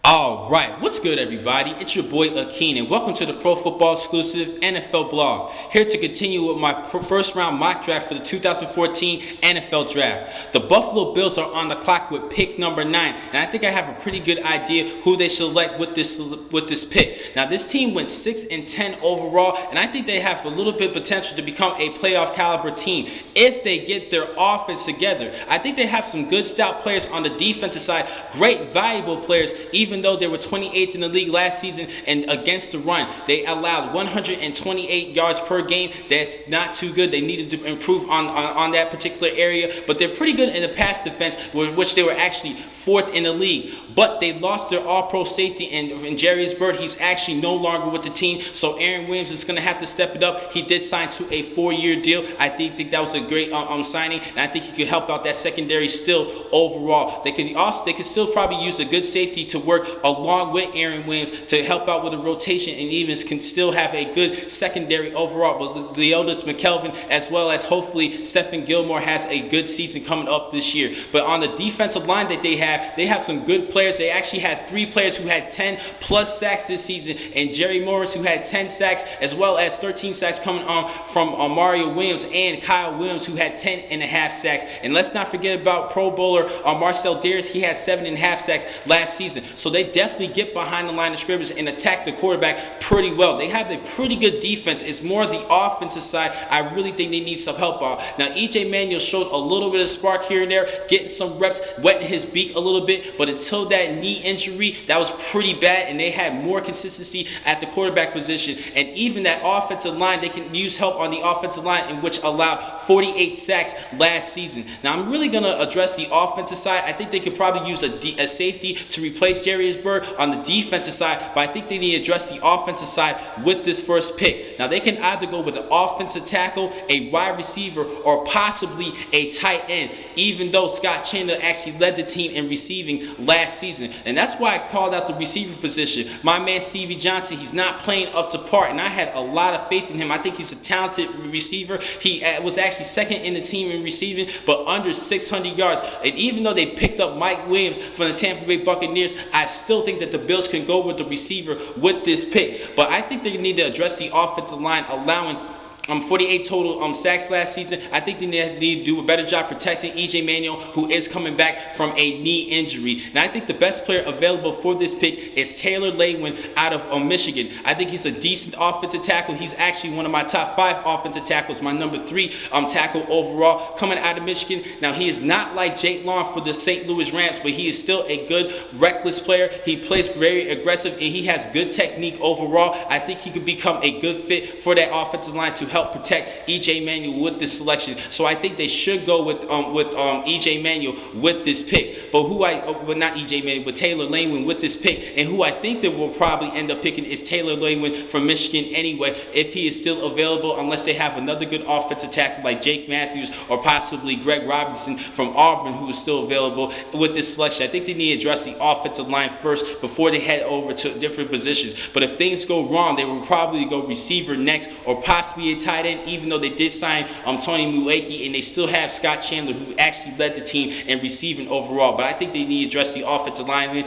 All right, what's good, everybody? It's your boy Akeen, and welcome to the Pro Football Exclusive NFL blog. Here to continue with my first round mock draft for the 2014 NFL Draft. The Buffalo Bills are on the clock with pick number 9, and I think I have a pretty good idea who they select with this pick. Now, this team went 6-10 overall, and I think they have a little bit of potential to become a playoff caliber team if they get their offense together. I think they have some good stout players on the defensive side, great valuable players, even though they were 28th in the league last season and against the run. They allowed 128 yards per game. That's not too good. They needed to improve on that particular area, but they're pretty good in the pass defense, which they were actually 4th in the league. But they lost their all-pro safety in Jarius Byrd. He's actually no longer with the team, so Aaron Williams is going to have to step it up. He did sign to a 4-year deal. I think that was a great signing, and I think he could help out that secondary still overall. They could still probably use a good safety to work along with Aaron Williams to help out with the rotation, and even can still have a good secondary overall. But Leodis McKelvin, as well as hopefully Stephon Gilmore, has a good season coming up this year. But on the defensive line that they have some good players. They actually had 3 players who had 10 plus sacks this season, and Jerry Morris, who had 10 sacks, as well as 13 sacks coming from Mario Williams and Kyle Williams, who had 10.5 sacks. And let's not forget about Pro Bowler Marcel Dareus. He had 7.5 sacks last season. So they definitely get behind the line of scrimmage and attack the quarterback pretty well. They have a pretty good defense. It's more the offensive side I really think they need some help on. Now, EJ Manuel showed a little bit of spark here and there, getting some reps, wetting his beak a little bit, but until that knee injury, that was pretty bad, and they had more consistency at the quarterback position. And even that offensive line, they can use help on the offensive line, in which allowed 48 sacks last season. Now, I'm really going to address the offensive side. I think they could probably use a safety to replace Jarius Byrd on the defensive side, but I think they need to address the offensive side with this first pick. Now, they can either go with an offensive tackle, a wide receiver, or possibly a tight end, even though Scott Chandler actually led the team in receiving last season. And that's why I called out the receiver position. My man Stevie Johnson, he's not playing up to par, and I had a lot of faith in him. I think he's a talented receiver. He was actually 2nd in the team in receiving, but under 600 yards. And even though they picked up Mike Williams from the Tampa Bay Buccaneers, I still think that the Bills can go with the receiver with this pick. But I think they need to address the offensive line, allowing 48 total sacks last season. I think they need to do a better job protecting EJ Manuel, who is coming back from a knee injury. And I think the best player available for this pick is Taylor Lewan out of Michigan. I think he's a decent offensive tackle. He's actually one of my top 5 offensive tackles, my number 3 tackle overall, coming out of Michigan. Now, he is not like Jake Long for the St. Louis Rams, but he is still a good, reckless player. He plays very aggressive, and he has good technique overall. I think he could become a good fit for that offensive line to help protect EJ Manuel with this selection. So I think they should go with EJ Manuel with this pick. But not EJ Manuel, but Taylor Lewan with this pick. And who I think that will probably end up picking is Taylor Lewan from Michigan anyway, if he is still available, unless they have another good offensive tackle like Jake Matthews or possibly Greg Robinson from Auburn, who is still available with this selection. I think they need to address the offensive line first before they head over to different positions. But if things go wrong, they will probably go receiver next, or possibly a tight end, even though they did sign Tony Mueki, and they still have Scott Chandler, who actually led the team in receiving overall. But I think they need to address the offensive line,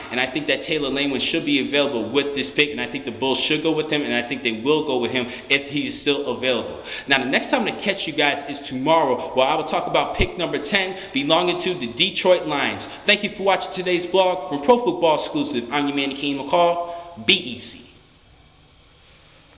and I think that Taylor Lewan should be available with this pick, and I think the Bulls should go with him, and I think they will go with him if he's still available. Now, the next time to catch you guys is tomorrow, where I will talk about pick number 10, belonging to the Detroit Lions. Thank you for watching today's blog from Pro Football Exclusive. I'm your man, Akeem McCall. Be easy.